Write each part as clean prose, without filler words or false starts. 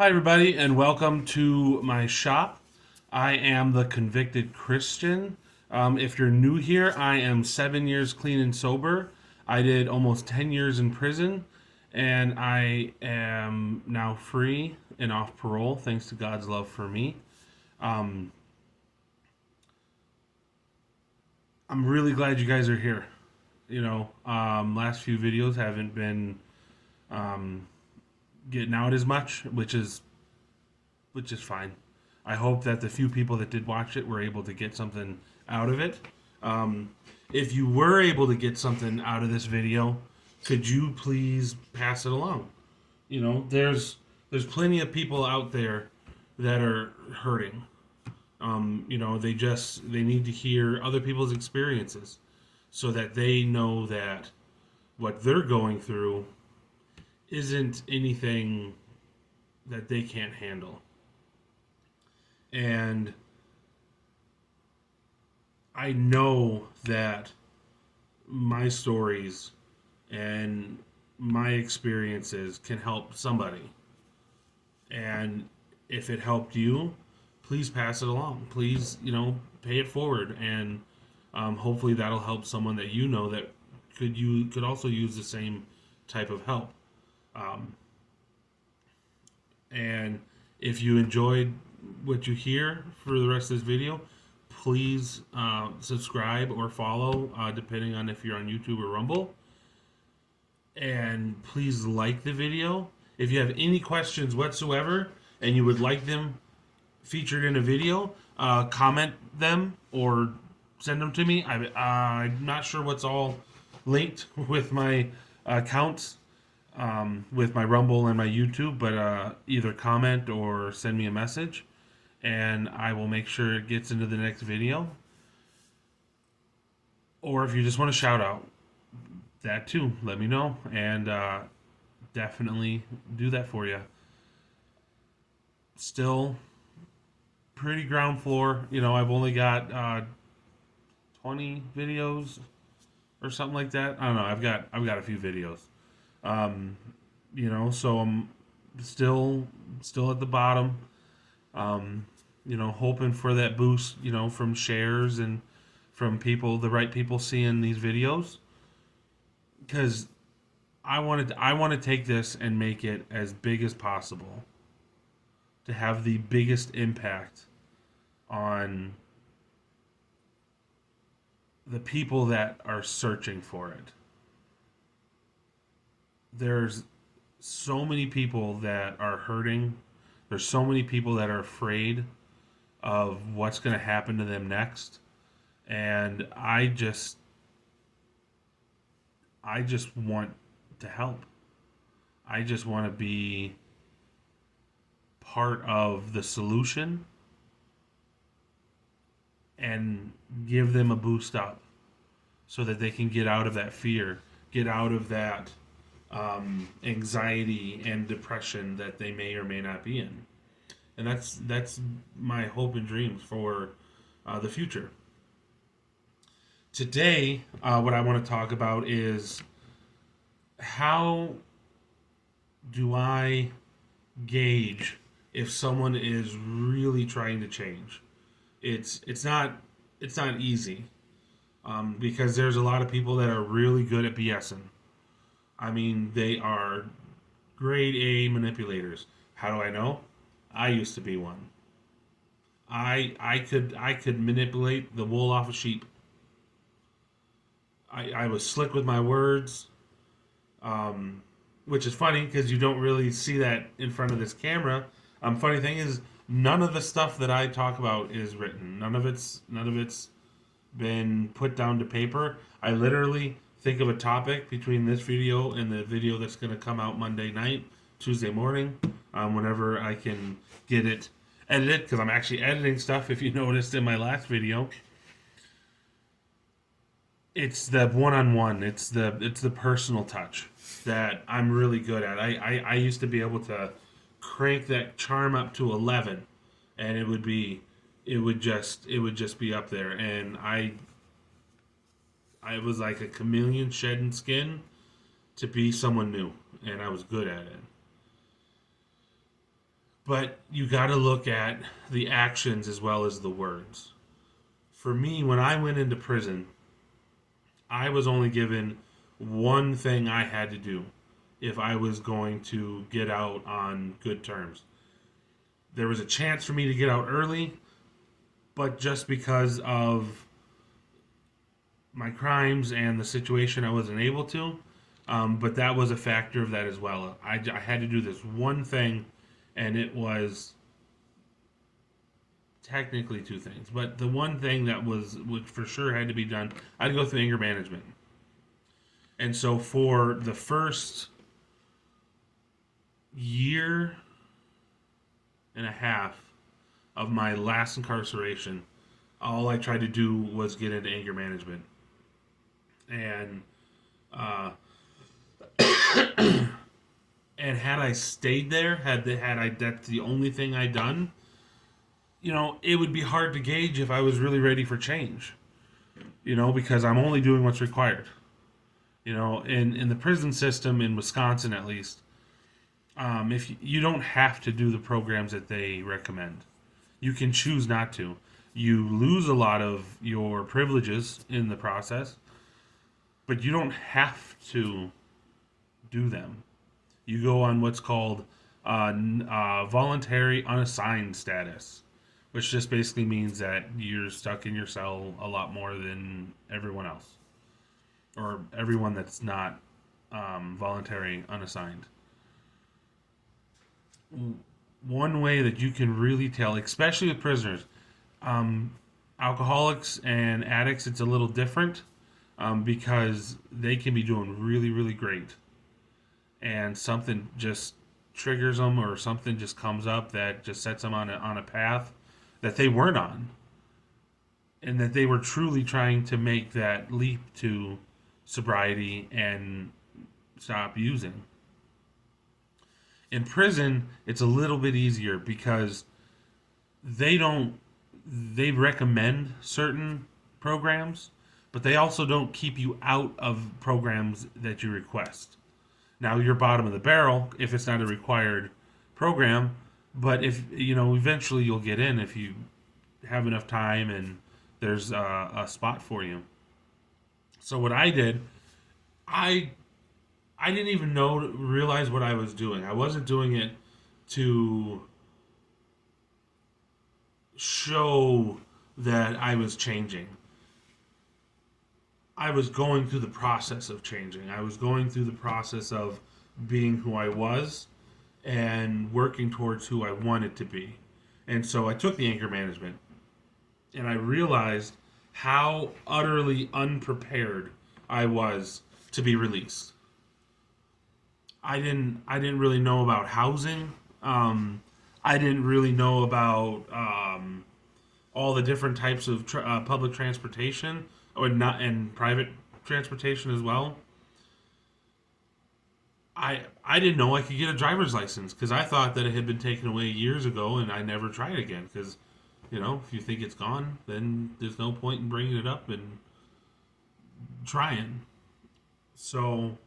Hi, everybody, and welcome to my shop. I am the convicted Christian. If you're new here, I am 7 years clean and sober. I did almost 10 years in prison, and I am now free and off parole thanks to God's love for me. Um, I'm really glad you guys are here. Last few videos haven't been um, getting out as much, which is fine. I hope that the few people that did watch it were able to get something out of it. Um, if you were able to get something out of this video, could you please pass it along? There's plenty of people out there that are hurting. They need to hear other people's experiences so that they know that what they're going through isn't anything that they can't handle. And I know that my stories and my experiences can help somebody. And if it helped you, please pass it along. Please, pay it forward, and hopefully that'll help someone that you know that could also use the same type of help. Um, and if you enjoyed what you hear for the rest of this video, please subscribe or follow, depending on if you're on YouTube or Rumble. And please like the video. If you have any questions whatsoever and you would like them featured in a video, comment them or send them to me. I'm not sure what's all linked with my accounts, with my Rumble and my YouTube, but either comment or send me a message, and I will make sure it gets into the next video. Or if you just want to shout out, that too, let me know, and definitely do that for you. Still pretty ground floor. I've only got 20 videos or something like that. I don't know. I've got a few videos. So I'm still at the bottom. Hoping for that boost, from shares and from the right people seeing these videos, because I want to take this and make it as big as possible to have the biggest impact on the people that are searching for it. There's so many people that are hurting. There's so many people that are afraid of what's going to happen to them next. And I just want to help. I just want to be part of the solution and give them a boost up so that they can get out of that fear, get out of that anxiety and depression that they may or may not be in. And that's my hope and dreams for the future. Today, what I want to talk about is how do I gauge if someone is really trying to change. It's not easy, because there's a lot of people that are really good at BSing. I mean, they are grade A manipulators. How do I know? I used to be one. I could manipulate the wool off a sheep. I was slick with my words, which is funny because you don't really see that in front of this camera. Funny thing is, none of the stuff that I talk about is written. None of it's been put down to paper. I literally think of a topic between this video and the video that's going to come out Monday night, Tuesday morning, whenever I can get it edited, because I'm actually editing stuff. If you noticed in my last video, it's the one-on-one. It's the personal touch that I'm really good at. I used to be able to crank that charm up to 11, and it would just be up there, and I was like a chameleon shedding skin to be someone new, and I was good at it. But you got to look at the actions as well as the words. For me, when I went into prison, I was only given one thing I had to do if I was going to get out on good terms. There was a chance for me to get out early, but just because of my crimes and the situation, I wasn't able to. But that was a factor of that as well. I had to do this one thing, and it was technically two things. But the one thing that was, which for sure had to be done, I had to go through anger management. And so for the first year and a half of my last incarceration, all I tried to do was get into anger management. And uh, and had I stayed there, had I that's the only thing I done, it would be hard to gauge if I was really ready for change. Because I'm only doing what's required. In the prison system in Wisconsin at least, if you don't have to do the programs that they recommend, you can choose not to. You lose a lot of your privileges in the process, but you don't have to do them. You go on what's called voluntary unassigned status, which just basically means that you're stuck in your cell a lot more than everyone else, or everyone that's not voluntary unassigned. One way that you can really tell, especially with prisoners, alcoholics and addicts, it's a little different because they can be doing really, really great, and something just triggers them, or something just comes up that just sets them on a path that they weren't on, and that they were truly trying to make that leap to sobriety and stop using. In prison, it's a little bit easier because they recommend certain programs, but they also don't keep you out of programs that you request. Now you're bottom of the barrel if it's not a required program, but if eventually you'll get in if you have enough time and there's a spot for you. So what I did, I didn't even realize what I was doing. I wasn't doing it to show that I was changing. I was going through the process of changing. I was going through the process of being who I was and working towards who I wanted to be. And so I took the anger management, and I realized how utterly unprepared I was to be released. I didn't really know about housing. I didn't really know about all the different types of public transportation, or not, and private transportation as well. I didn't know I could get a driver's license because I thought that it had been taken away years ago, and I never tried again because, if you think it's gone, then there's no point in bringing it up and trying. So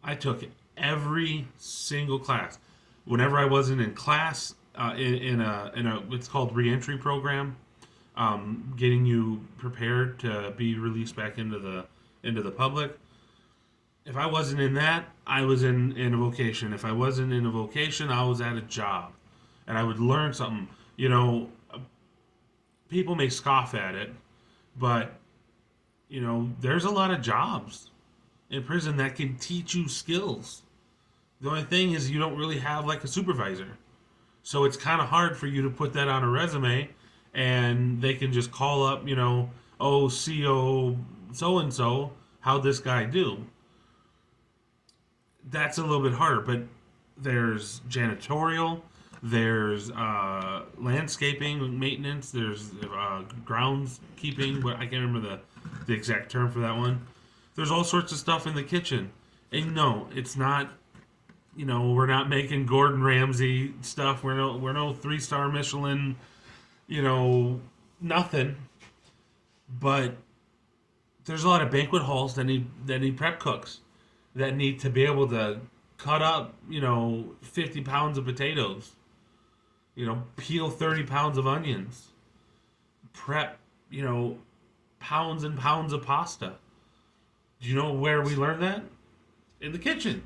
I took every single class. Whenever I wasn't in class, in a it's called reentry program, getting you prepared to be released back into the public. If I wasn't in that, I was in a vocation. If I wasn't in a vocation, I was at a job, and I would learn something. People may scoff at it, but there's a lot of jobs in prison that can teach you skills. The only thing is you don't really have like a supervisor. So it's kind of hard for you to put that on a resume, and they can just call up, oh, CO so-and-so, how'd this guy do? That's a little bit harder, but there's janitorial, there's landscaping, maintenance, there's groundskeeping, but I can't remember the exact term for that one. There's all sorts of stuff in the kitchen. And no, it's not, we're not making Gordon Ramsay stuff. We're no 3-star Michelin, nothing. But there's a lot of banquet halls that need prep cooks that need to be able to cut up, 50 pounds of potatoes Peel 30 pounds of onions, prep, pounds and pounds of pasta. Do you know where we learned that? In the kitchen.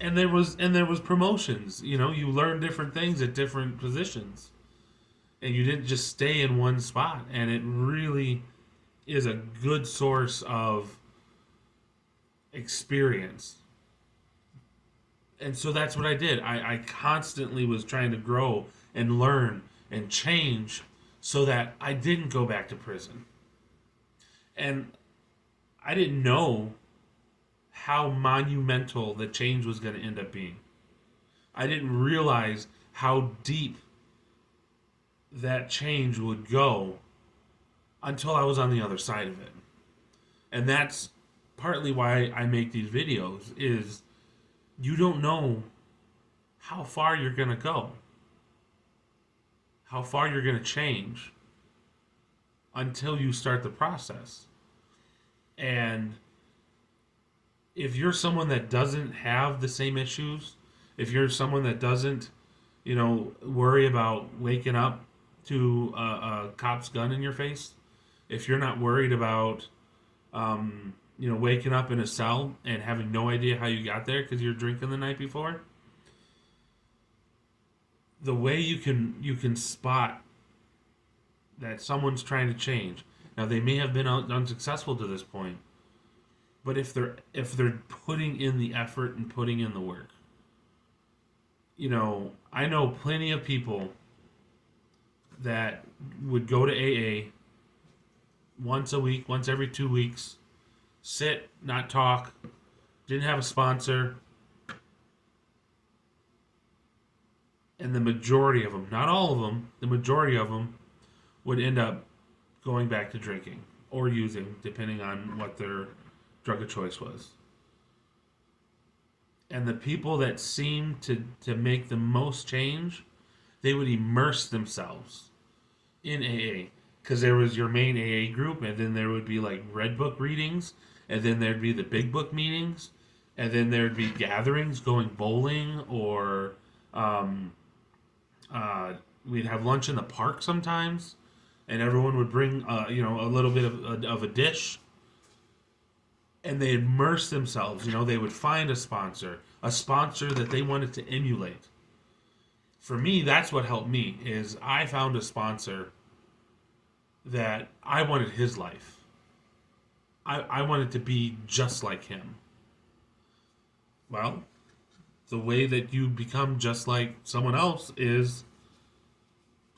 And there was promotions. You learn different things at different positions, and you didn't just stay in one spot. And it really is a good source of experience. And so that's what I did. I constantly was trying to grow and learn and change so that I didn't go back to prison. And I didn't know how monumental the change was going to end up being. I didn't realize how deep that change would go until I was on the other side of it. And that's partly why I make these videos is you don't know how far you're going to go, how far you're going to change until you start the process. And if you're someone that doesn't have the same issues, if you're someone that doesn't, worry about waking up to a cop's gun in your face, if you're not worried about, waking up in a cell and having no idea how you got there because you're drinking the night before, the way you can spot that someone's trying to change. Now they may have been unsuccessful to this point, but if they're putting in the effort and putting in the work, I know plenty of people that would go to AA once a week, once every 2 weeks, sit, not talk, didn't have a sponsor, and the majority of them, not all of them, the majority of them would end up going back to drinking or using, depending on what their drug of choice was. And the people that seemed to make the most change, they would immerse themselves in AA. Because there was your main AA group, and then there would be like Red Book readings, and then there'd be the Big Book meetings, and then there'd be gatherings going bowling, or we'd have lunch in the park sometimes, and everyone would bring a little bit of a dish, and they immerse themselves. They would find a sponsor that they wanted to emulate. For me, that's what helped me, is I found a sponsor that I wanted his life. I wanted to be just like him. Well, the way that you become just like someone else is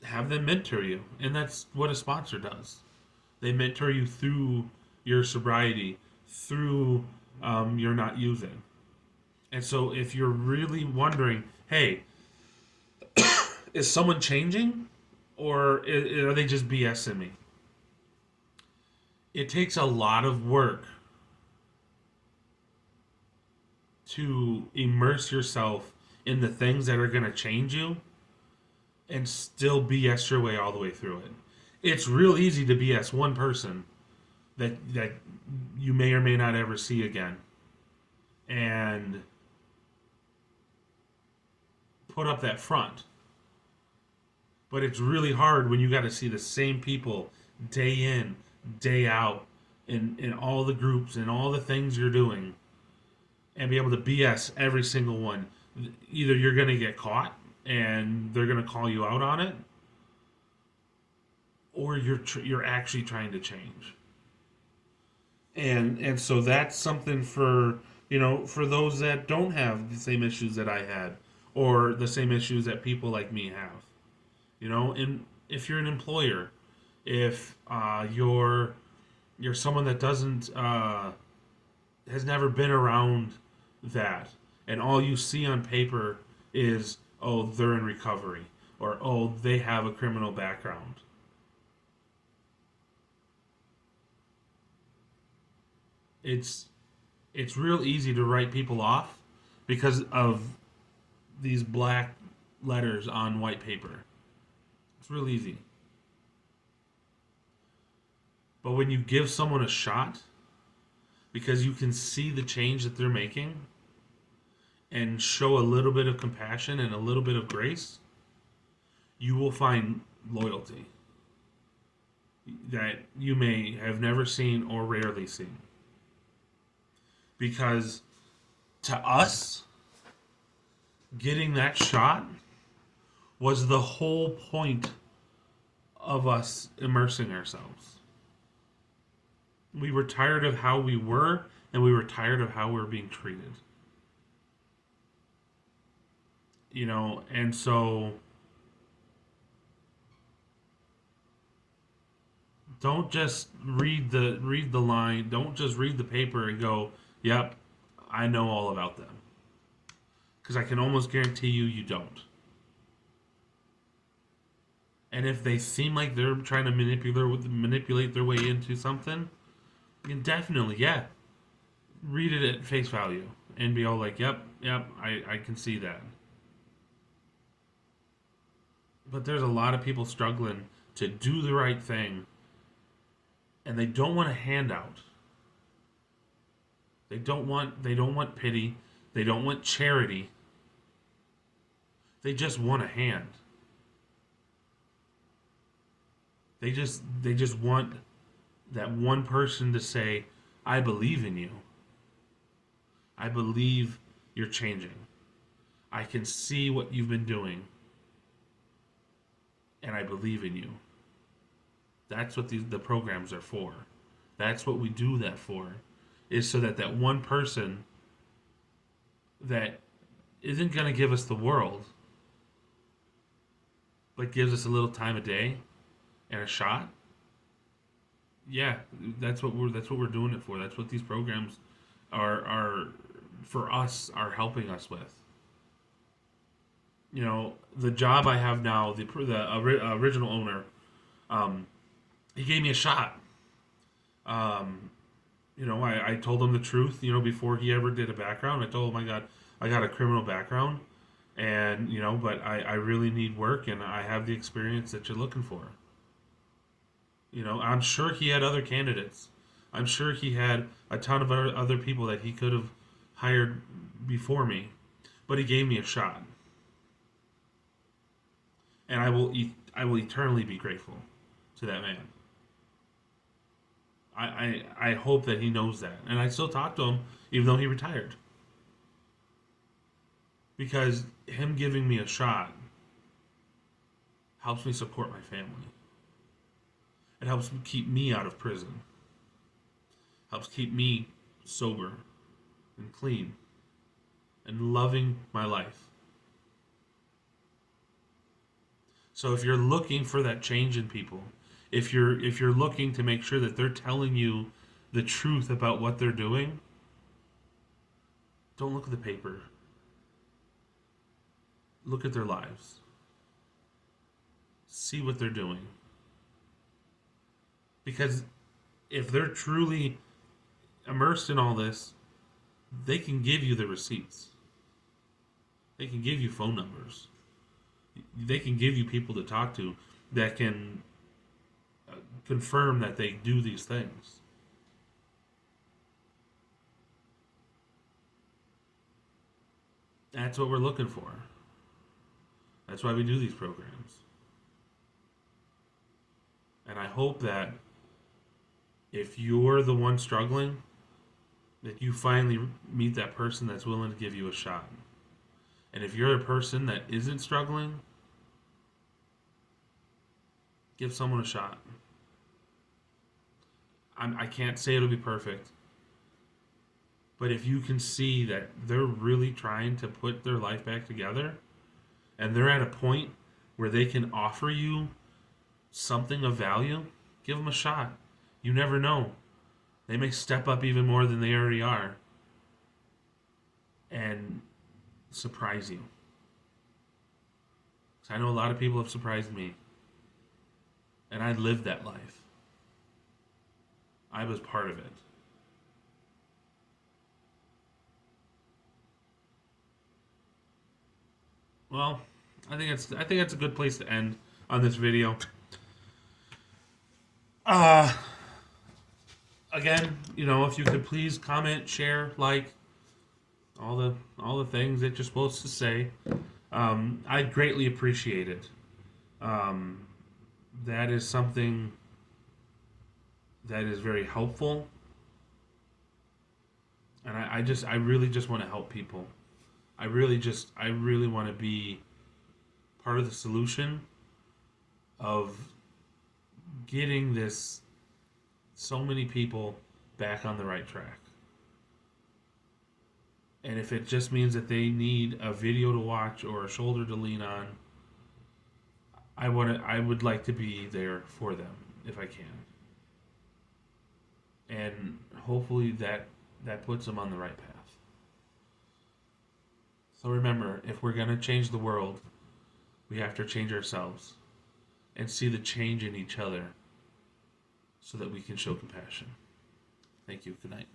have them mentor you. And that's what a sponsor does. They mentor you through your sobriety, through your not using. And so if you're really wondering, hey, is someone changing? Or are they just BSing me? It takes a lot of work to immerse yourself in the things that are going to change you and still BS your way all the way through it. It's real easy to BS one person that you may or may not ever see again and put up that front. But it's really hard when you got to see the same people day in, day out, in all the groups and all the things you're doing, and be able to BS every single one. Either you're going to get caught and they're going to call you out on it, or you're actually trying to change. And so that's something for those that don't have the same issues that I had, or the same issues that people like me have. And if you're an employer, if you're someone that doesn't has never been around that, and all you see on paper is, oh, they're in recovery, or oh, they have a criminal background. It's real easy to write people off because of these black letters on white paper. It's real easy. But when you give someone a shot, because you can see the change that they're making, and show a little bit of compassion and a little bit of grace, you will find loyalty that you may have never seen or rarely seen. Because to us, getting that shot was the whole point of us immersing ourselves. We were tired of how we were, and we were tired of how we were being treated. You know, and so don't just read the line, don't just read the paper and go, "Yep, I know all about them." Because I can almost guarantee you don't. And if they seem like they're trying to manipulate their way into something, then definitely, yeah, read it at face value and be all like, "Yep, I can see that." But there's a lot of people struggling to do the right thing, and they don't want a handout. They don't want pity. They don't want charity. They just want a hand. They just want that one person to say, "I believe in you. I believe you're changing. I can see what you've been doing, and I believe in you." That's what the programs are for. That's what we do that for, is so that that one person that isn't going to give us the world, but gives us a little time a day and a shot. Yeah, that's what we're doing it for. That's what these programs are for us, are helping us with. You know, the job I have now, the original owner, he gave me a shot. You know, I told him the truth. You know, before he ever did a background, I told him I got a criminal background, and you know, but I really need work, and I have the experience that you're looking for. You know, I'm sure he had other candidates. I'm sure he had a ton of other people that he could have hired before me, but he gave me a shot, and I will eternally be grateful to that man. I hope that he knows that, and I still talk to him even though he retired, because him giving me a shot helps me support my family. It helps keep me out of prison. Helps keep me sober and clean and loving my life. So if you're looking for that change in people, if you're looking to make sure that they're telling you the truth about what they're doing, don't look at the paper. Look at their lives. See what they're doing. Because if they're truly immersed in all this, they can give you the receipts. They can give you phone numbers. They can give you people to talk to that can confirm that they do these things. That's what we're looking for. That's why we do these programs. And I hope that if you're the one struggling, that you finally meet that person that's willing to give you a shot. And if you're a person that isn't struggling, give someone a shot. I can't say it'll be perfect, but if you can see that they're really trying to put their life back together, and they're at a point where they can offer you something of value, give them a shot. You never know. They may step up even more than they already are and surprise you. So I know a lot of people have surprised me, and I lived that life. I was part of it. Well, I think it's a good place to end on this video. Uh Again, you know, if you could please comment, share, like all the things that you're supposed to say, I'd greatly appreciate it. Um, that is something that is very helpful, and I really just want to help people. I really want to be part of the solution of getting so many people back on the right track. And if it just means that they need a video to watch or a shoulder to lean on, I would like to be there for them if I can. And hopefully that puts them on the right path. So remember, if we're going to change the world, we have to change ourselves and see the change in each other so that we can show compassion. Thank you. Good night.